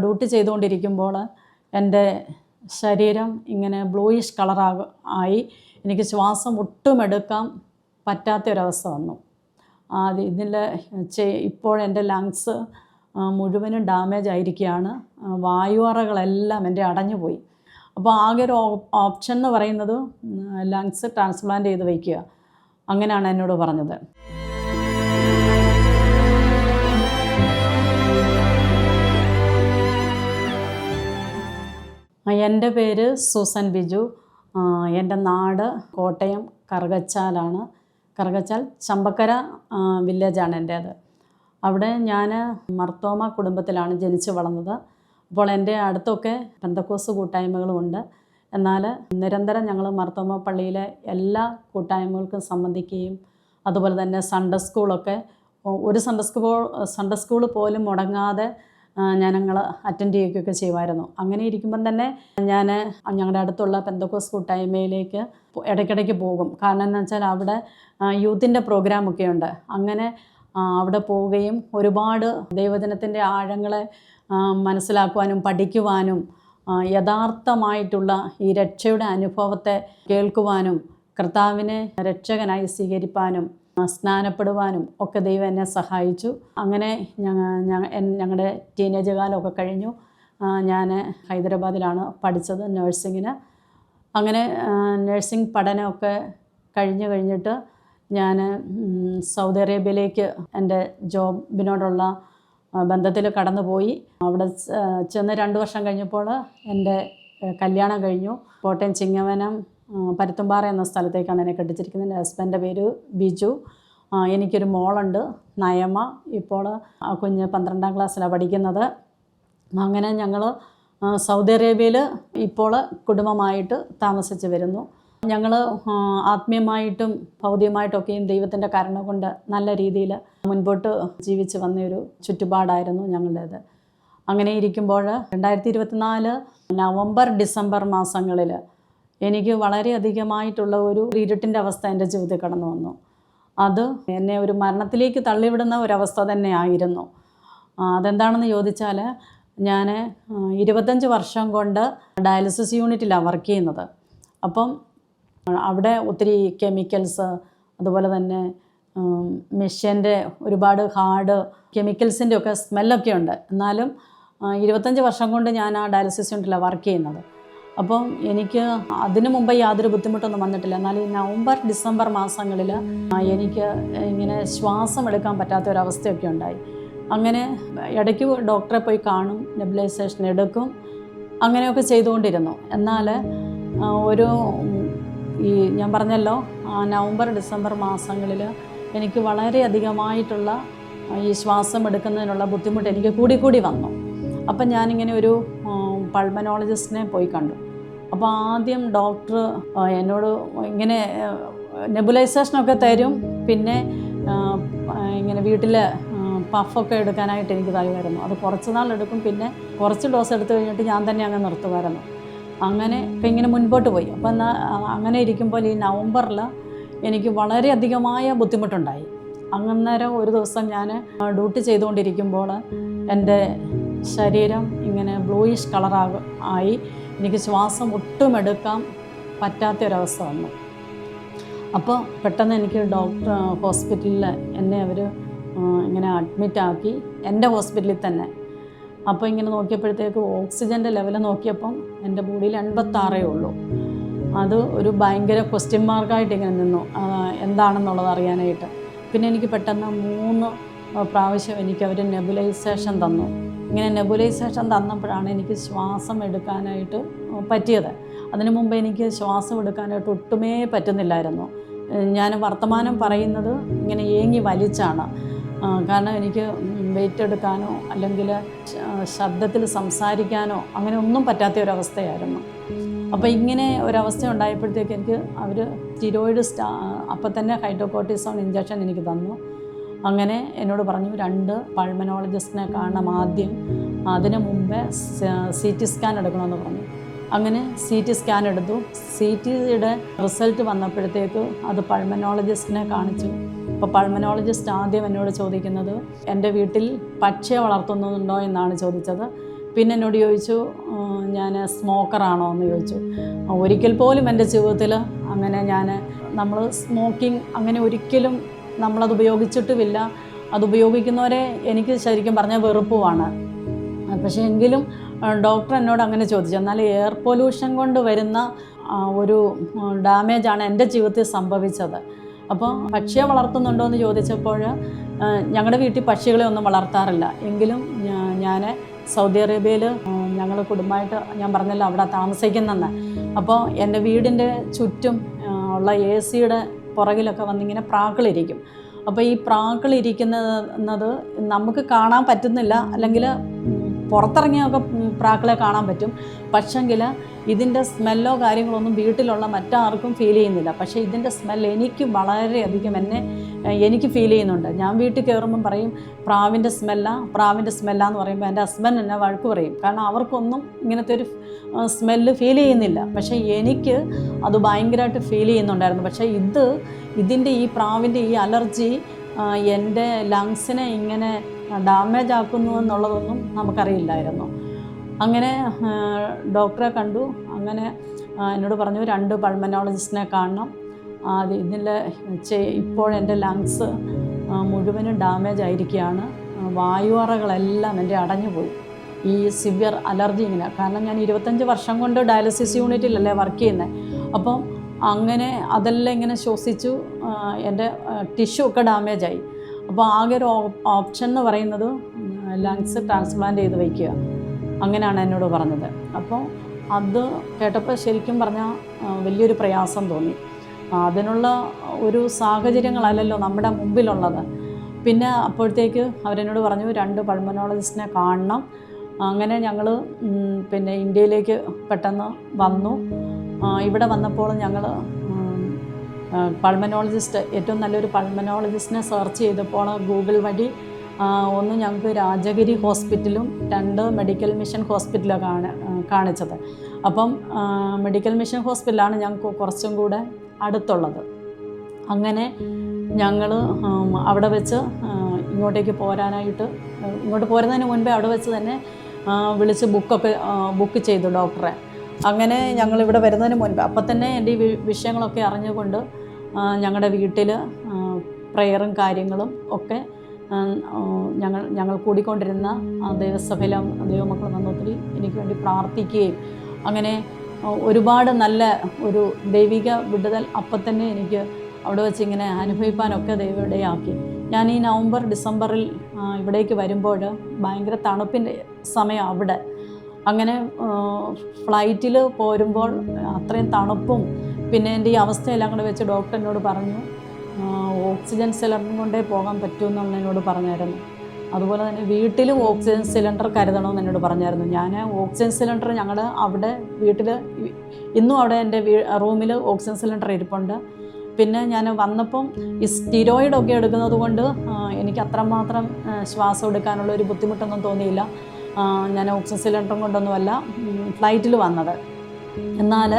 Duty ചെയ്തുകൊണ്ടിരിക്കുമ്പോൾ എൻ്റെ ശരീരം ഇങ്ങനെ ബ്ലൂയിഷ് ആയി എനിക്ക് ശ്വാസം ഒട്ടും എടുക്കാൻ പറ്റാത്തൊരവസ്ഥ വന്നു. ഇതിൽ ഇപ്പോഴെൻ്റെ ലങ്സ് മുഴുവനും ഡാമേജ് ആയിരിക്കുകയാണ്. വായുവറകളെല്ലാം എൻ്റെ അടഞ്ഞുപോയി. അപ്പോൾ ആകെ ഒരു ഓപ്ഷൻ എന്ന് പറയുന്നത് ലങ്സ് ട്രാൻസ്പ്ലാന്റ് ചെയ്ത് വയ്ക്കുക. അങ്ങനെയാണ് എന്നോട് പറഞ്ഞത്. എൻ്റെ പേര് സൂസൻ ബിജു. എൻ്റെ നാട് കോട്ടയം കറുകച്ചാലാണ്. കറുകച്ചാൽ ചമ്പക്കര വില്ലേജാണ് എൻ്റേത്. അവിടെ ഞാൻ മർത്തോമ കുടുംബത്തിലാണ് ജനിച്ചു വളർന്നത്. അപ്പോൾ എൻ്റെ അടുത്തൊക്കെ പെന്തക്കോസ്ത് കൂട്ടായ്മകളുമുണ്ട്. എന്നാൽ നിരന്തരം ഞങ്ങൾ മർത്തോമ പള്ളിയിലെ എല്ലാ കൂട്ടായ്മകൾക്കും സംബന്ധിക്കുകയും അതുപോലെ തന്നെ സൺഡേ സ്കൂളൊക്കെ ഒരു സൺഡേ സ്കൂൾ പോലും മുടങ്ങാതെ ഞങ്ങൾ അറ്റൻഡ് ചെയ്യുകയൊക്കെ ചെയ്യുമായിരുന്നു. അങ്ങനെ ഇരിക്കുമ്പം തന്നെ ഞാൻ ഞങ്ങളുടെ അടുത്തുള്ള പെന്തക്കോസ്ത് കൂട്ടായ്മയിലേക്ക് ഇടയ്ക്കിടയ്ക്ക് പോകും. കാരണം എന്താ വെച്ചാൽ അവിടെ യൂത്തിൻ്റെ പ്രോഗ്രാമൊക്കെ ഉണ്ട്. അങ്ങനെ അവിടെ പോവുകയും ഒരുപാട് ദൈവജനത്തിൻ്റെ ആഴങ്ങളെ മനസ്സിലാക്കുവാനും പഠിക്കുവാനും യഥാർത്ഥമായിട്ടുള്ള ഈ രക്ഷയുടെ അനുഭവത്തെ കേൾക്കുവാനും കർത്താവിനെ രക്ഷകനായി സ്വീകരിപ്പാനും സ്നാനപ്പെടുവാനും ഒക്കെ ദൈവം എന്നെ സഹായിച്ചു. അങ്ങനെ ഞങ്ങളുടെ ടീനേജ് കാലമൊക്കെ കഴിഞ്ഞു. ഞാൻ ഹൈദരാബാദിലാണ് പഠിച്ചത് നഴ്സിങ്ങിന്. അങ്ങനെ നഴ്സിംഗ് പഠനമൊക്കെ കഴിഞ്ഞിട്ട് ഞാൻ സൗദി അറേബ്യയിലേക്ക് എൻ്റെ ജോബിനോടുള്ള ബന്ധത്തിൽ കടന്നുപോയി. അവിടെ ചെന്ന് 2 വർഷം കഴിഞ്ഞപ്പോൾ എൻ്റെ കല്യാണം കഴിഞ്ഞു. കോട്ടയം ചിങ്ങവനം പരുത്തുംപാറ എന്ന സ്ഥലത്തേക്കാണ് എന്നെ കെട്ടിച്ചിരിക്കുന്നത്. എൻ്റെ ഹസ്ബൻഡിൻ്റെ പേര് ബിജു. എനിക്കൊരു മോളുണ്ട്, നയമ. ഇപ്പോൾ ആ കുഞ്ഞ് 12ാം ക്ലാസ്സിലാണ് പഠിക്കുന്നത്. അങ്ങനെ ഞങ്ങൾ സൗദി അറേബ്യയിൽ ഇപ്പോൾ കുടുംബമായിട്ട് താമസിച്ച് വരുന്നു. ഞങ്ങൾ ആത്മീയമായിട്ടും ഭൗതികമായിട്ടൊക്കെയും ദൈവത്തിൻ്റെ കരുണ കൊണ്ട് നല്ല രീതിയിൽ മുൻപോട്ട് ജീവിച്ച് വന്നൊരു ചുറ്റുപാടായിരുന്നു ഞങ്ങളുടേത്. അങ്ങനെ ഇരിക്കുമ്പോൾ 2024 നവംബർ ഡിസംബർ മാസങ്ങളിൽ എനിക്ക് വളരെയധികമായിട്ടുള്ള ഒരു ഇരുട്ടിൻ്റെ അവസ്ഥ എൻ്റെ ജീവിതത്തിൽ കടന്നു വന്നു. അത് എന്നെ ഒരു മരണത്തിലേക്ക് തള്ളിവിടുന്ന ഒരവസ്ഥ തന്നെ ആയിരുന്നു. അതെന്താണെന്ന് ചോദിച്ചാൽ ഞാൻ 25 വർഷം കൊണ്ട് ഡയാലിസിസ് യൂണിറ്റിലാണ് വർക്ക് ചെയ്യുന്നത്. അപ്പം അവിടെ ഒത്തിരി കെമിക്കൽസ്, അതുപോലെ തന്നെ മെഷീൻ്റെ ഒരുപാട് ഹാർഡ് കെമിക്കൽസിൻ്റെ ഒക്കെ സ്മെല്ലൊക്കെ ഉണ്ട്. എന്നാലും 25 വർഷം കൊണ്ട് ഞാൻ ആ ഡയാലിസിസ് യൂണിറ്റിലാണ് വർക്ക് ചെയ്യുന്നത്. അപ്പം എനിക്ക് അതിനു മുമ്പ് യാതൊരു ബുദ്ധിമുട്ടൊന്നും വന്നിട്ടില്ല. എന്നാൽ ഈ നവംബർ ഡിസംബർ മാസങ്ങളിൽ എനിക്ക് ഇങ്ങനെ ശ്വാസം എടുക്കാൻ പറ്റാത്തൊരവസ്ഥയൊക്കെ ഉണ്ടായി. അങ്ങനെ ഇടയ്ക്ക് ഡോക്ടറെ പോയി കാണും, നെബുലൈസേഷൻ എടുക്കും, അങ്ങനെയൊക്കെ ചെയ്തുകൊണ്ടിരുന്നു. എന്നാൽ ഞാൻ പറഞ്ഞല്ലോ, നവംബർ ഡിസംബർ മാസങ്ങളിൽ എനിക്ക് വളരെയധികമായിട്ടുള്ള ഈ ശ്വാസം എടുക്കുന്നതിനുള്ള ബുദ്ധിമുട്ട് എനിക്ക് കൂടി വന്നു. അപ്പം ഞാനിങ്ങനെ ഒരു പൾമനോളജിസ്റ്റിനെ പോയി കണ്ടു. അപ്പോൾ ആദ്യം ഡോക്ടർ എന്നോട് ഇങ്ങനെ നെബുലൈസേഷനൊക്കെ തരും, പിന്നെ ഇങ്ങനെ വീട്ടിൽ പഫൊക്കെ എടുക്കാനായിട്ട് എനിക്ക് തരുമായിരുന്നു. അത് കുറച്ച് നാൾ എടുക്കും, പിന്നെ കുറച്ച് ഡോസ് എടുത്തു കഴിഞ്ഞിട്ട് ഞാൻ തന്നെ അങ്ങ് നിർത്തുമായിരുന്നു. അങ്ങനെ ഇപ്പം ഇങ്ങനെ മുൻപോട്ട് പോയി. അപ്പം അങ്ങനെ ഇരിക്കുമ്പോൾ ഈ നവംബറിൽ എനിക്ക് വളരെയധികമായ ബുദ്ധിമുട്ടുണ്ടായി. അന്നേരം ഒരു ദിവസം ഞാൻ ഡ്യൂട്ടി ചെയ്തുകൊണ്ടിരിക്കുമ്പോൾ എൻ്റെ ശരീരം ഇങ്ങനെ ബ്ലൂയിഷ് ആയി എനിക്ക് ശ്വാസം ഒട്ടും എടുക്കാൻ പറ്റാത്തൊരവസ്ഥ വന്നു. അപ്പോൾ പെട്ടെന്ന് എനിക്ക് ഹോസ്പിറ്റലിൽ എന്നെ അവർ ഇങ്ങനെ അഡ്മിറ്റാക്കി, എൻ്റെ ഹോസ്പിറ്റലിൽ തന്നെ. അപ്പോൾ ഇങ്ങനെ നോക്കിയപ്പോഴത്തേക്ക് ഓക്സിജൻ്റെ ലെവൽ നോക്കിയപ്പം എൻ്റെ ബോഡിയിൽ 86 ഉള്ളൂ. അത് ഒരു ഭയങ്കര ക്വസ്റ്റ്യൻ മാർക്കായിട്ട് ഇങ്ങനെ നിന്നു, എന്താണെന്നുള്ളത് അറിയാനായിട്ട്. പിന്നെ എനിക്ക് പെട്ടെന്ന് 3 പ്രാവശ്യം അവർ നെബുലൈസേഷൻ തന്നു. ഇങ്ങനെ നെബുലൈസേഷൻ തന്നപ്പോഴാണ് എനിക്ക് ശ്വാസം എടുക്കാനായിട്ട് പറ്റിയത്. അതിനു മുമ്പ് എനിക്ക് ശ്വാസം എടുക്കാനായിട്ട് ഒട്ടുമേ പറ്റുന്നില്ലായിരുന്നു. ഞാൻ വർത്തമാനം പറയുന്നത് ഇങ്ങനെ ഏങ്ങി വലിച്ചാണ്. കാരണം എനിക്ക് വെയിറ്റ് എടുക്കാനോ അല്ലെങ്കിൽ ശബ്ദത്തിൽ സംസാരിക്കാനോ അങ്ങനെ ഒന്നും പറ്റാത്ത ഒരവസ്ഥയായിരുന്നു. അപ്പോൾ ഇങ്ങനെ ഒരവസ്ഥ ഉണ്ടായപ്പോഴത്തേക്ക് എനിക്ക് അവർ സ്റ്റിറോയിഡ് അപ്പം തന്നെ ഹൈഡ്രോകോർട്ടിസോൺ ഇഞ്ചക്ഷൻ എനിക്ക് തന്നു. അങ്ങനെ എന്നോട് പറഞ്ഞു 2 പൾമനോളജിസ്റ്റിനെ കാണണം ആദ്യം, അതിന് മുമ്പേ CT സ്കാൻ എടുക്കണമെന്ന് പറഞ്ഞു. അങ്ങനെ CT സ്കാൻ എടുത്തു. CTയുടെ റിസൾട്ട് വന്നപ്പോഴത്തേക്ക് അത് പൾമനോളജിസ്റ്റിനെ കാണിച്ചു. അപ്പോൾ പൾമനോളജിസ്റ്റ് ആദ്യം എന്നോട് ചോദിക്കുന്നത് എൻ്റെ വീട്ടിൽ പക്ഷിയെ വളർത്തുന്നുണ്ടോ എന്നാണ് ചോദിച്ചത്. പിന്നെ എന്നോട് ചോദിച്ചു ഞാൻ സ്മോക്കറാണോ എന്ന് ചോദിച്ചു. ഒരിക്കൽ പോലും എൻ്റെ ജീവിതത്തിൽ അങ്ങനെ നമ്മൾ സ്മോക്കിംഗ് അങ്ങനെ ഒരിക്കലും നമ്മളത് ഉപയോഗിച്ചിട്ടുമില്ല. അത് ഉപയോഗിക്കുന്നവരെ എനിക്ക് ശരിക്കും പറഞ്ഞാൽ വെറുപ്പുമാണ്. പക്ഷേ എങ്കിലും ഡോക്ടർ എന്നോട് അങ്ങനെ ചോദിച്ചു. എന്നാൽ എയർ പൊല്യൂഷൻ കൊണ്ട് വരുന്ന ഒരു ഡാമേജാണ് എൻ്റെ ജീവിതത്തിൽ സംഭവിച്ചത്. അപ്പോൾ പക്ഷിയെ വളർത്തുന്നുണ്ടോ എന്ന് ചോദിച്ചപ്പോൾ ഞങ്ങളുടെ വീട്ടിൽ പക്ഷികളെ ഒന്നും വളർത്താറില്ല. എങ്കിലും ഞാൻ സൗദി അറേബ്യയിൽ ഞങ്ങൾ കുടുംബമായിട്ട് ഞാൻ പറഞ്ഞല്ലോ അവിടെ താമസിക്കുന്നെന്ന്. അപ്പോൾ എൻ്റെ വീടിൻ്റെ ചുറ്റും ഉള്ള AC-യുടെ പുറകിലൊക്കെ വന്നിങ്ങനെ പ്രാക്കളിരിക്കും. അപ്പോൾ ഈ പ്രാക്കളിരിക്കുന്നത് നമുക്ക് കാണാൻ പറ്റുന്നില്ല, അല്ലെങ്കിൽ പുറത്തിറങ്ങിയൊക്കെ പ്രാക്കളെ കാണാൻ പറ്റും. പക്ഷെങ്കിൽ ഇതിൻ്റെ സ്മെല്ലോ കാര്യങ്ങളൊന്നും വീട്ടിലുള്ള മറ്റാർക്കും ഫീൽ ചെയ്യുന്നില്ല. പക്ഷേ ഇതിൻ്റെ സ്മെല്ല് എനിക്ക് വളരെയധികം എനിക്ക് ഫീൽ ചെയ്യുന്നുണ്ട്. ഞാൻ വീട്ടിൽ കയറുമ്പം പറയും പ്രാവിൻ്റെ സ്മെല്ലാന്ന് പറയുമ്പോൾ എൻ്റെ ഹസ്ബൻഡ് എന്നെ വഴക്ക് പറയും. കാരണം അവർക്കൊന്നും ഇങ്ങനത്തെ ഒരു സ്മെല്ല് ഫീൽ ചെയ്യുന്നില്ല. പക്ഷേ എനിക്ക് അത് ഭയങ്കരമായിട്ട് ഫീൽ ചെയ്യുന്നുണ്ടായിരുന്നു. പക്ഷേ ഇതിൻ്റെ ഈ പ്രാവിൻ്റെ ഈ അലർജി എൻ്റെ ലങ്സിനെ ഇങ്ങനെ ഡാമേജ് ആക്കുന്നു എന്നുള്ളതൊന്നും നമുക്കറിയില്ലായിരുന്നു. അങ്ങനെ ഡോക്ടറെ കണ്ടു. അങ്ങനെ എന്നോട് പറഞ്ഞു 2 പൾമനോളജിസ്റ്റിനെ കാണണം. ഇപ്പോഴെൻ്റെ ലങ്സ് മുഴുവനും ഡാമേജ് ആയിരിക്കുകയാണ്. വായുവറകളെല്ലാം എൻ്റെ അടഞ്ഞുപോയി. ഈ സിവിയർ അലർജി ഇങ്ങനെ. കാരണം ഞാൻ 25 വർഷം കൊണ്ട് ഡയാലിസിസ് യൂണിറ്റിലല്ലേ വർക്ക് ചെയ്യുന്നത്. അപ്പം അങ്ങനെ അതെല്ലാം ഇങ്ങനെ ശ്വസിച്ചു. എൻ്റെ ടിഷ്യൂ ഒക്കെ ഡാമേജായി. അപ്പോൾ ആകെ ഒരു ഓപ്ഷൻ എന്ന് പറയുന്നത് ലങ്സ് ട്രാൻസ്പ്ലാന്റ് ചെയ്ത് വയ്ക്കുക. അങ്ങനെയാണ് എന്നോട് പറഞ്ഞത്. അപ്പോൾ അത് കേട്ടപ്പോൾ ശരിക്കും പറഞ്ഞാൽ വലിയൊരു പ്രയാസം തോന്നി. അതിനുള്ള ഒരു സാഹചര്യങ്ങളല്ലല്ലോ നമ്മുടെ മുമ്പിലുള്ളത്. പിന്നെ അപ്പോഴത്തേക്ക് അവരെന്നോട് പറഞ്ഞു 2 പൾമനോളജിസ്റ്റിനെ കാണണം. അങ്ങനെ ഞങ്ങൾ പിന്നെ ഇന്ത്യയിലേക്ക് പെട്ടെന്ന് വന്നു. ഇവിടെ വന്നപ്പോൾ ഞങ്ങൾ പൾമനോളജിസ്റ്റ്, ഏറ്റവും നല്ലൊരു പൾമനോളജിസ്റ്റിനെ സെർച്ച് ചെയ്തപ്പോൾ ഗൂഗിൾ വഴി ഒന്ന് ഞങ്ങൾക്ക് രാജഗിരി ഹോസ്പിറ്റലും 2 മെഡിക്കൽ മിഷൻ ഹോസ്പിറ്റലാണ് കാണിച്ചത്. അപ്പം മെഡിക്കൽ മിഷൻ ഹോസ്പിറ്റലാണ് ഞങ്ങൾക്ക് കുറച്ചും കൂടെ അടുത്തുള്ളത്. അങ്ങനെ ഞങ്ങൾ അവിടെ വെച്ച് ഇങ്ങോട്ടേക്ക് ഇങ്ങോട്ട് പോരുന്നതിന് മുൻപേ അവിടെ വെച്ച് തന്നെ വിളിച്ച് ബുക്ക് ചെയ്തു ഡോക്ടറെ. അങ്ങനെ ഞങ്ങളിവിടെ വരുന്നതിന് മുൻപ് അപ്പം തന്നെ എൻ്റെ ഈ വിഷയങ്ങളൊക്കെ അറിഞ്ഞുകൊണ്ട് ഞങ്ങളുടെ വീട്ടിൽ പ്രയറും കാര്യങ്ങളും ഒക്കെ ഞങ്ങൾ കൂടിക്കൊണ്ടിരുന്ന ദൈവസഭയിലെ ദൈവമക്കൾ വന്നൊത്തിരി എനിക്ക് വേണ്ടി പ്രാർത്ഥിക്കുകയും അങ്ങനെ ഒരുപാട് നല്ല ഒരു ദൈവിക വിടുതൽ അപ്പം തന്നെ എനിക്ക് അവിടെ വെച്ച് ഇങ്ങനെ അനുഭവിക്കാനൊക്കെ ദൈവം ഇടയാക്കി. ഞാൻ ഈ നവംബർ ഡിസംബറിൽ ഇവിടേക്ക് വരുമ്പോൾ ഭയങ്കര തണുപ്പിൻ്റെ സമയം അവിടെ. അങ്ങനെ ഫ്ലൈറ്റിൽ പോരുമ്പോൾ അത്രയും തണുപ്പും പിന്നെ എൻ്റെ ഈ അവസ്ഥയെല്ലാം കൂടെ വെച്ച് ഡോക്ടർ എന്നോട് പറഞ്ഞു ഓക്സിജൻ സിലിണ്ടർ കൊണ്ടേ പോകാൻ പറ്റുമെന്നാണ് എന്നോട് പറഞ്ഞായിരുന്നു. അതുപോലെ തന്നെ വീട്ടിലും ഓക്സിജൻ സിലിണ്ടർ കരുതണമെന്ന് എന്നോട് പറഞ്ഞായിരുന്നു. ഞാൻ ഓക്സിജൻ സിലിണ്ടർ ഞങ്ങളുടെ അവിടെ വീട്ടിൽ ഇന്നും അവിടെ എൻ്റെ റൂമിൽ ഓക്സിജൻ സിലിണ്ടർ ഇരിപ്പുണ്ട്. പിന്നെ ഞാൻ വന്നപ്പം ഈ സ്റ്റിറോയിഡൊക്കെ എടുക്കുന്നത് കൊണ്ട് എനിക്ക് അത്രമാത്രം ശ്വാസം എടുക്കാനുള്ള ഒരു ബുദ്ധിമുട്ടൊന്നും തോന്നിയില്ല. ഞാൻ ഓക്സിജൻ സിലിണ്ടറും കൊണ്ടൊന്നുമല്ല ഫ്ലൈറ്റിൽ വന്നത്. എന്നാൽ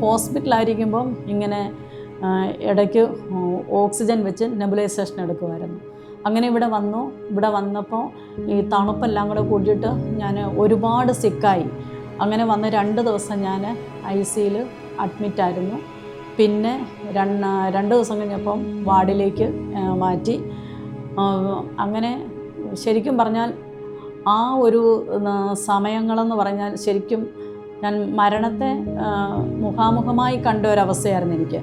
ഹോസ്പിറ്റലായിരിക്കുമ്പം ഇങ്ങനെ ഇടയ്ക്ക് ഓക്സിജൻ വെച്ച് നെബുലൈസേഷൻ എടുക്കുമായിരുന്നു. അങ്ങനെ ഇവിടെ വന്നപ്പോൾ ഈ തണുപ്പെല്ലാം കൂടെ കൂട്ടിയിട്ട് ഞാൻ ഒരുപാട് സിക്കായി. അങ്ങനെ വന്ന് 2 ദിവസം ഞാൻ ICUയിൽ അഡ്മിറ്റായിരുന്നു. പിന്നെ 2 ദിവസം കഴിഞ്ഞപ്പം വാർഡിലേക്ക് മാറ്റി. അങ്ങനെ ശരിക്കും പറഞ്ഞാൽ ആ ഒരു സമയങ്ങളെന്ന് പറഞ്ഞാൽ ശരിക്കും ഞാൻ മരണത്തെ മുഖാമുഖമായി കണ്ട ഒരവസ്ഥയായിരുന്നു എനിക്ക്.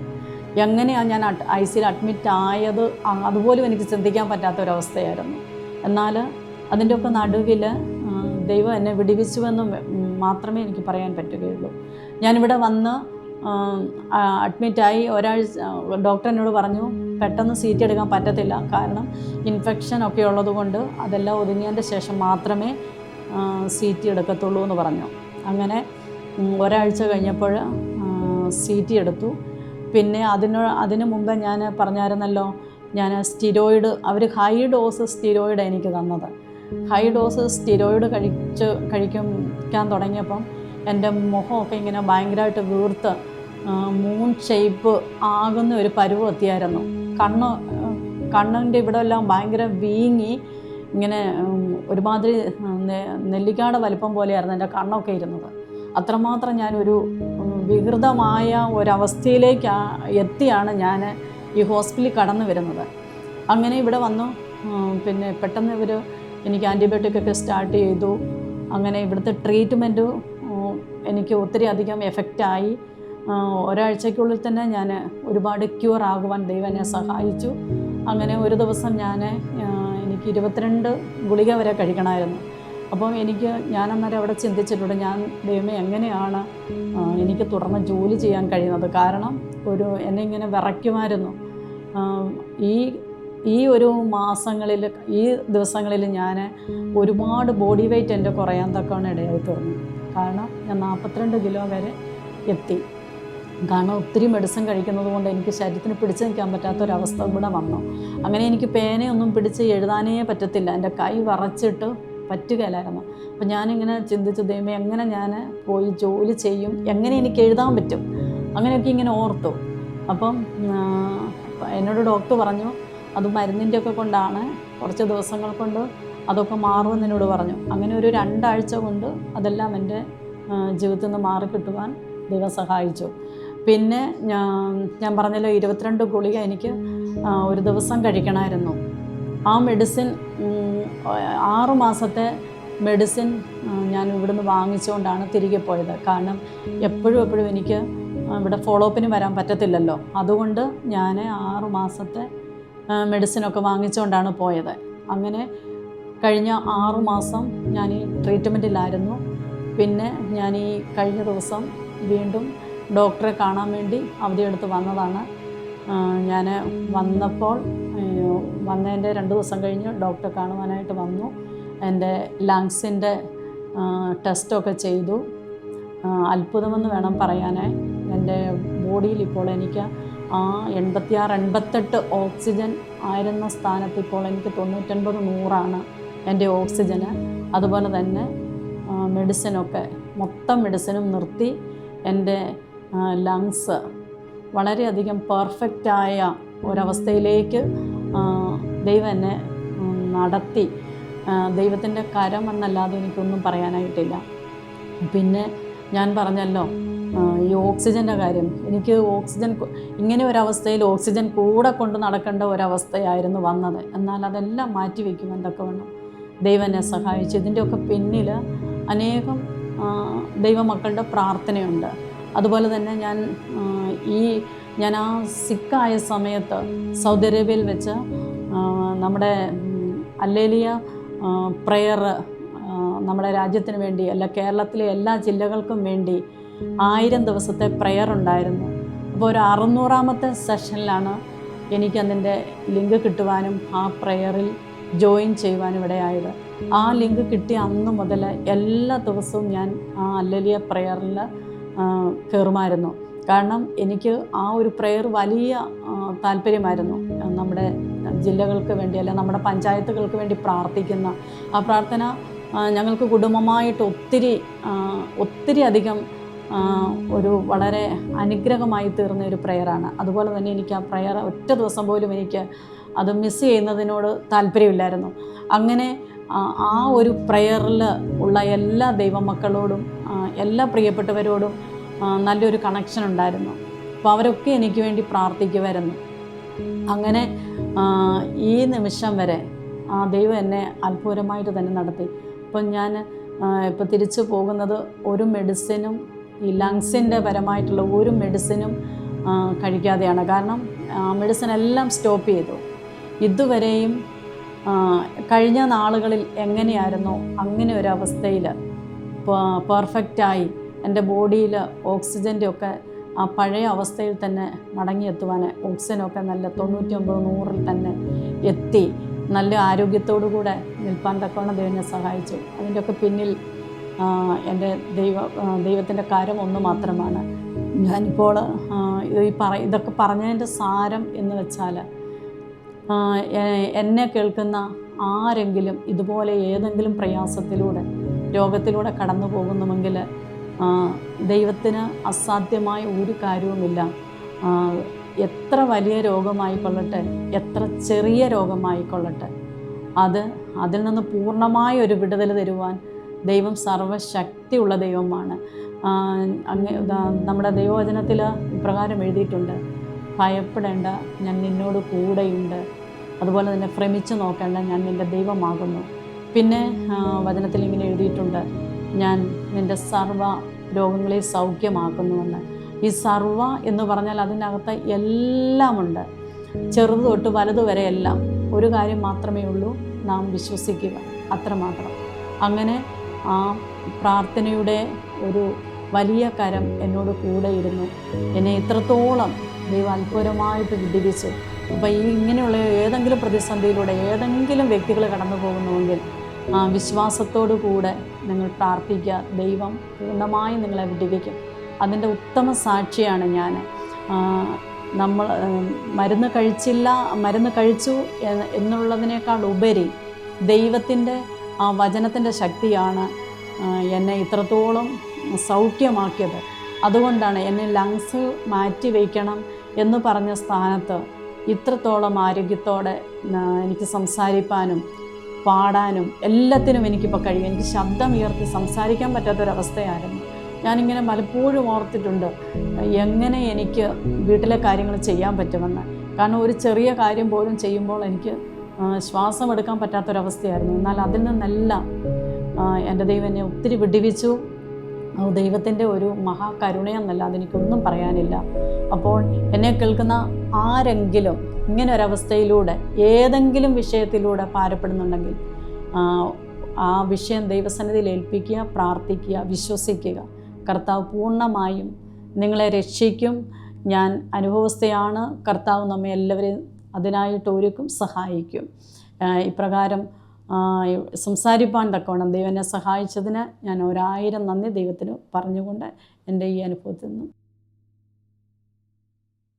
എങ്ങനെയാണ് ഞാൻ ICUയിൽ അഡ്മിറ്റ് ആയത് അതുപോലും എനിക്ക് ചിന്തിക്കാൻ പറ്റാത്തൊരവസ്ഥയായിരുന്നു. എന്നാൽ അതിൻ്റെയൊക്കെ നടുവിൽ ദൈവം എന്നെ വിടുവിച്ചുവെന്ന് മാത്രമേ എനിക്ക് പറയാൻ പറ്റുകയുള്ളൂ. ഞാനിവിടെ വന്ന് അഡ്മിറ്റായി ഒരാഴ്ച ഡോക്ടർ എന്നോട് പറഞ്ഞു പെട്ടെന്ന് CT എടുക്കാൻ പറ്റത്തില്ല, കാരണം ഇൻഫെക്ഷനൊക്കെ ഉള്ളതുകൊണ്ട് അതെല്ലാം ഒതുങ്ങിയതിൻ്റെ ശേഷം മാത്രമേ CT എടുക്കത്തുള്ളൂ എന്ന് പറഞ്ഞു. അങ്ങനെ ഒരാഴ്ച കഴിഞ്ഞപ്പോൾ CT എടുത്തു. പിന്നെ അതിന് മുമ്പ് ഞാൻ പറഞ്ഞായിരുന്നല്ലോ, ഞാൻ സ്റ്റിറോയിഡ്, അവർ ഹൈ ഡോസ് സ്റ്റിറോയിഡ് എനിക്ക് തന്നത്. ഹൈ ഡോസ് സ്റ്റിറോയിഡ് കഴിക്കാൻ തുടങ്ങിയപ്പം എൻ്റെ മുഖമൊക്കെ ഇങ്ങനെ ഭയങ്കരമായിട്ട് വീർത്ത് മൂൺ ഷേപ്പ് ആകുന്ന ഒരു പരുവം എത്തിയായിരുന്നു. കണ്ണിൻ്റെ ഇവിടെ എല്ലാം ഭയങ്കര വീങ്ങി ഇങ്ങനെ ഒരുമാതിരി നെല്ലിക്കാട് വലിപ്പം പോലെയായിരുന്നു എൻ്റെ കണ്ണൊക്കെ ഇരുന്നത്. അത്രമാത്രം ഞാനൊരു വികൃതമായ ഒരവസ്ഥയിലേക്ക് എത്തിയാണ് ഞാൻ ഈ ഹോസ്പിറ്റലിൽ കടന്നു വരുന്നത്. അങ്ങനെ ഇവിടെ വന്നു. പിന്നെ പെട്ടെന്ന് ഇവർ എനിക്ക് ആൻറ്റിബയോട്ടിക്കൊക്കെ സ്റ്റാർട്ട് ചെയ്തു. അങ്ങനെ ഇവിടുത്തെ ട്രീറ്റ്മെൻറ്റ് എനിക്ക് ഒത്തിരി അധികം എഫക്റ്റായി. ഒരാഴ്ചയ്ക്കുള്ളിൽ തന്നെ ഞാൻ ഒരുപാട് ക്യൂർ ആകുവാൻ ദൈവം എന്നെ സഹായിച്ചു. അങ്ങനെ ഒരു ദിവസം എനിക്ക് 22 ഗുളിക വരെ കഴിക്കണമായിരുന്നു. അപ്പം ഞാനന്നേരം അവിടെ ചിന്തിച്ചിട്ടുണ്ട്, ഞാൻ ദൈവമേ എങ്ങനെയാണ് എനിക്ക് തുടർന്ന് ജോലി ചെയ്യാൻ കഴിയുന്നത്? കാരണം എന്നെ ഇങ്ങനെ വിറയ്ക്കുമായിരുന്നു. ഈ ഒരു മാസങ്ങളിൽ, ഈ ദിവസങ്ങളിൽ ഞാൻ ഒരുപാട് ബോഡി വെയ്റ്റ് എൻ്റെ കുറയാൻ തക്കവണ്ണം ഇടയായി തീർന്നു. കാരണം ഞാൻ 42 കിലോ വരെ എത്തി. കാരണം ഒത്തിരി മെഡിസിൻ കഴിക്കുന്നത് കൊണ്ട് എനിക്ക് ശരീരത്തിന് പിടിച്ചു നിൽക്കാൻ പറ്റാത്തൊരവസ്ഥ കൂടെ വന്നു. അങ്ങനെ എനിക്ക് പേനയൊന്നും പിടിച്ച് എഴുതാനേ പറ്റത്തില്ല. എൻ്റെ കൈ വിറച്ചിട്ട് പറ്റുകയില്ലായിരുന്നു. അപ്പം ഞാനിങ്ങനെ ചിന്തിച്ചു, ദൈവമേ എങ്ങനെ ഞാൻ പോയി ജോലി ചെയ്യും, എങ്ങനെ എനിക്ക് എഴുതാൻ പറ്റും, അങ്ങനെയൊക്കെ ഇങ്ങനെ ഓർത്തു. അപ്പം എന്നോട് ഡോക്ടർ പറഞ്ഞു, അത് മരുന്നിൻ്റെയൊക്കെ കൊണ്ടാണ്, കുറച്ച് ദിവസങ്ങൾ കൊണ്ട് അതൊക്കെ മാറുമെന്ന് എന്നോട് പറഞ്ഞു. അങ്ങനെ ഒരു 2 ആഴ്ച കൊണ്ട് അതെല്ലാം എൻ്റെ ജീവിതത്തിൽ നിന്ന് മാറിക്കിട്ടുവാൻ ദൈവം സഹായിച്ചു. പിന്നെ ഞാൻ പറഞ്ഞല്ലോ 22 ഗുളിക എനിക്ക് ഒരു ദിവസം കഴിക്കണമായിരുന്നു. ആ മെഡിസിൻ 6 മാസത്തെ മെഡിസിൻ ഞാൻ ഇവിടുന്ന് വാങ്ങിച്ചുകൊണ്ടാണ് തിരികെ പോയത്. കാരണം എപ്പോഴും എനിക്ക് ഇവിടെ ഫോളോ അപ്പിന് വരാൻ പറ്റത്തില്ലല്ലോ. അതുകൊണ്ട് ഞാൻ 6 മാസത്തെ മെഡിസിനൊക്കെ വാങ്ങിച്ചുകൊണ്ടാണ് പോയത്. അങ്ങനെ കഴിഞ്ഞ 6 മാസം ഞാൻ ഈ ട്രീറ്റ്മെൻറ്റിലായിരുന്നു. പിന്നെ ഞാൻ ഈ കഴിഞ്ഞ ദിവസം വീണ്ടും ഡോക്ടറെ കാണാൻ വേണ്ടി അവധിയെടുത്ത് വന്നതാണ്. ഞാൻ വന്നതിൻ്റെ 2 ദിവസം കഴിഞ്ഞ് ഡോക്ടറെ കാണുവാനായിട്ട് വന്നു. എൻ്റെ ലങ്സിൻ്റെ ടെസ്റ്റൊക്കെ ചെയ്തു. അത്ഭുതമെന്ന് വേണം പറയാനായി. എൻ്റെ ബോഡിയിൽ ഇപ്പോൾ എനിക്ക് 86-88 ഓക്സിജൻ ആയിരുന്ന സ്ഥാനത്ത് ഇപ്പോൾ എനിക്ക് 99-100 എൻ്റെ ഓക്സിജന്. അതുപോലെ തന്നെ മെഡിസിനൊക്കെ മൊത്തം മെഡിസിനും നിർത്തി എൻ്റെ ലങ്സ് വളരെയധികം പെർഫെക്റ്റായ ഒരവസ്ഥയിലേക്ക് ദൈവം എന്നെ നടത്തി. ദൈവത്തിൻ്റെ കരം എന്നല്ലാതെ എനിക്കൊന്നും പറയാനായിട്ടില്ല. പിന്നെ ഞാൻ പറഞ്ഞല്ലോ ഈ ഓക്സിജൻ്റെ കാര്യം. എനിക്ക് ഓക്സിജൻ ഇങ്ങനെ ഒരവസ്ഥയിൽ ഓക്സിജൻ കൂടെ കൊണ്ട് നടക്കേണ്ട ഒരവസ്ഥയായിരുന്നു വന്നത്. എന്നാൽ അതെല്ലാം മാറ്റി വയ്ക്കുവാൻ തക്കവണ്ണം ദൈവം എന്നെ സഹായിച്ചു. ഇതിൻ്റെയൊക്കെ പിന്നിൽ അനേകം ദൈവമക്കളുടെ പ്രാർത്ഥനയുണ്ട്. അതുപോലെ തന്നെ ഞാൻ ആ സിക്കായ സമയത്ത് സൗദി അറേബ്യയിൽ വെച്ച് നമ്മുടെ ഹല്ലേലൂയ പ്രെയർ നമ്മുടെ രാജ്യത്തിന് വേണ്ടി, കേരളത്തിലെ എല്ലാ ജില്ലകൾക്കും വേണ്ടി 1000 ദിവസത്തെ പ്രെയർ ഉണ്ടായിരുന്നു. അപ്പോൾ ഒരു 600ാമത്തെ സെഷനിലാണ് എനിക്കതിൻ്റെ ലിങ്ക് കിട്ടുവാനും ആ പ്രെയറിൽ ജോയിൻ ചെയ്യുവാനും ഇടയായത്. ആ ലിങ്ക് കിട്ടിയ അന്ന് മുതൽ എല്ലാ ദിവസവും ഞാൻ ആ ഹല്ലേലൂയ പ്രെയറിൽ കയറുമായിരുന്നു. കാരണം എനിക്ക് ആ ഒരു പ്രെയർ വലിയ താല്പര്യമായിരുന്നു. നമ്മുടെ ജില്ലകൾക്ക് വേണ്ടി, നമ്മുടെ പഞ്ചായത്തുകൾക്ക് വേണ്ടി പ്രാർത്ഥിക്കുന്ന ആ പ്രാർത്ഥന ഞങ്ങൾക്ക് കുടുംബമായിട്ട് ഒത്തിരി അധികം ഒരു വളരെ അനുഗ്രഹമായി തീർന്ന ഒരു പ്രെയറാണ്. അതുപോലെ തന്നെ എനിക്ക് ആ പ്രെയർ ഒറ്റ ദിവസം പോലും എനിക്ക് അത് മിസ് ചെയ്യുന്നതിനോട് താല്പര്യമില്ലായിരുന്നു. അങ്ങനെ ആ ഒരു പ്രെയറിൽ ഉള്ള എല്ലാ ദൈവമക്കളോടും എല്ലാ പ്രിയപ്പെട്ടവരോടും നല്ലൊരു കണക്ഷൻ ഉണ്ടായിരുന്നു. അപ്പോൾ അവരൊക്കെ എനിക്ക് വേണ്ടി പ്രാർത്ഥിക്കുമായിരുന്നു. അങ്ങനെ ഈ നിമിഷം വരെ ആ ദൈവം എന്നെ അത്ഭുതമായിട്ട് തന്നെ നടത്തി. അപ്പം ഞാൻ ഇപ്പോൾ തിരിച്ചു പോകുന്നത് ഒരു മെഡിസിനും, ഈ ലങ്സിൻ്റെ പരമായിട്ടുള്ള ഒരു മെഡിസിനും കഴിക്കാതെയാണ്. കാരണം മെഡിസിൻ എല്ലാം സ്റ്റോപ്പ് ചെയ്തു. ഇതുവരെയും കഴിഞ്ഞ നാളുകളിൽ എങ്ങനെയായിരുന്നോ അങ്ങനെ ഒരു പെർഫെക്റ്റായി എൻ്റെ ബോഡിയിൽ ഓക്സിജൻ്റെ ഒക്കെ ആ പഴയ അവസ്ഥയിൽ തന്നെ മടങ്ങിയെത്തുവാൻ, ഓക്സിജനൊക്കെ നല്ല 99-100 തന്നെ എത്തി നല്ല ആരോഗ്യത്തോടു കൂടെ നിൽപ്പാൻ തക്കവണ്ണം ദൈവം സഹായിച്ചു. അതിൻ്റെയൊക്കെ പിന്നിൽ എൻ്റെ ദൈവത്തിൻ്റെ കാര്യം ഒന്ന് മാത്രമാണ്. ഞാനിപ്പോൾ ഇതൊക്കെ പറഞ്ഞതിൻ്റെ സാരം എന്ന് വെച്ചാൽ, എന്നെ കേൾക്കുന്ന ആരെങ്കിലും ഇതുപോലെ ഏതെങ്കിലും പ്രയാസത്തിലൂടെ, രോഗത്തിലൂടെ കടന്നു പോകുന്നുവെങ്കിൽ ദൈവത്തിന് അസാധ്യമായ ഒരു കാര്യവുമില്ല. എത്ര വലിയ രോഗമായിക്കൊള്ളട്ടെ, എത്ര ചെറിയ രോഗമായിക്കൊള്ളട്ടെ, അത് അതിൽ നിന്ന് പൂർണ്ണമായ ഒരു വിടുതൽ തരുവാൻ ദൈവം സർവ്വശക്തിയുള്ള ദൈവമാണ്. നമ്മുടെ ദൈവവചനത്തിൽ ഇപ്രകാരം എഴുതിയിട്ടുണ്ട്, ഭയപ്പെടേണ്ട, ഞാൻ നിന്നോട് കൂടെയുണ്ട്. അതുപോലെ തന്നെ ഭ്രമിച്ച് നോക്കേണ്ട, ഞാൻ നിൻ്റെ ദൈവമാകുന്നു. പിന്നെ വചനത്തിൽ ഇങ്ങനെ എഴുതിയിട്ടുണ്ട്, ഞാൻ നിൻ്റെ സർവ്വ രോഗങ്ങളെ സൗഖ്യമാക്കുന്നുവെന്ന്. ഈ സർവ്വ എന്ന് പറഞ്ഞാൽ അതിനകത്ത് എല്ലാമുണ്ട്, ചെറുത് തൊട്ട് വലുത് വരെ എല്ലാം. ഒരു കാര്യം മാത്രമേ ഉള്ളൂ, നാം വിശ്വസിക്കുക, അത്രമാത്രം. അങ്ങനെ ആ പ്രാർത്ഥനയുടെ ഒരു വലിയ കരം എന്നോട് കൂടെ ഇരുന്നു. എന്നെ ഇത്രത്തോളം ദൈവം അത്ഭുതമായിട്ട് വിടുവിച്ചു. അപ്പോൾ ഇങ്ങനെയുള്ള ഏതെങ്കിലും പ്രതിസന്ധിയിലൂടെ ഏതെങ്കിലും വ്യക്തികൾ കടന്നു പോകുന്നുവെങ്കിൽ വിശ്വാസത്തോടു കൂടെ നിങ്ങൾ പ്രാർത്ഥിക്കുക, ദൈവം പൂർണ്ണമായും നിങ്ങളെ വിടുവിക്കും. അതിൻ്റെ ഉത്തമ സാക്ഷിയാണ് ഞാൻ. നമ്മൾ മരുന്ന് കഴിച്ചു എന്നുള്ളതിനേക്കാൾ ഉപരി ദൈവത്തിൻ്റെ ആ വചനത്തിൻ്റെ ശക്തിയാണ് എന്നെ ഇത്രത്തോളം സൗഖ്യമാക്കിയത്. അതുകൊണ്ടാണ് എന്നെ ലങ്സ് മാറ്റി വയ്ക്കണം എന്ന് പറഞ്ഞ സ്ഥാനത്ത് ഇത്രത്തോളം ആരോഗ്യത്തോടെ എനിക്ക് സംസാരിക്കാനും പാടാനും എല്ലാത്തിനും എനിക്കിപ്പോൾ കഴിയും. എനിക്ക് ശബ്ദം ഉയർത്തി സംസാരിക്കാൻ പറ്റാത്തൊരവസ്ഥയായിരുന്നു. ഞാനിങ്ങനെ പലപ്പോഴും ഓർത്തിട്ടുണ്ട് എങ്ങനെ എനിക്ക് വീട്ടിലെ കാര്യങ്ങൾ ചെയ്യാൻ പറ്റുമെന്ന്. കാരണം ഒരു ചെറിയ കാര്യം പോലും ചെയ്യുമ്പോൾ എനിക്ക് ശ്വാസം എടുക്കാൻ പറ്റാത്തൊരവസ്ഥയായിരുന്നു. എന്നാൽ അതിൽ നിന്നെല്ലാം എൻ്റെ ദൈവം എന്നെ ഒത്തിരി വിടുവിച്ചു. ദൈവത്തിൻ്റെ ഒരു മഹാകരുണയെന്നല്ല, അതെനിക്കൊന്നും പറയാനില്ല. അപ്പോൾ എന്നെ കേൾക്കുന്ന ആരെങ്കിലും ഇങ്ങനെ ഒരവസ്ഥയിലൂടെ ഏതെങ്കിലും വിഷയത്തിലൂടെ ഭാരപ്പെടുന്നുണ്ടെങ്കിൽ ആ വിഷയം ദൈവസന്നിധിയിൽ ഏൽപ്പിക്കുക, പ്രാർത്ഥിക്കുക, വിശ്വസിക്കുക. കർത്താവ് പൂർണ്ണമായും നിങ്ങളെ രക്ഷിക്കും. ഞാൻ അനുഭവസ്ഥയാണ്. കർത്താവ് നമ്മെ എല്ലാവരെയും അതിനായിട്ട് ഒരുക്കും, സഹായിക്കും. ഇപ്രകാരം സംസാരിപ്പാൻ തക്കവണ്ണം ദൈവം എന്നെ സഹായിച്ചതിന് ഞാൻ 1000 നന്ദി ദൈവത്തിന് പറഞ്ഞുകൊണ്ട് എൻ്റെ ഈ അനുഭവത്തിൽ നിന്നും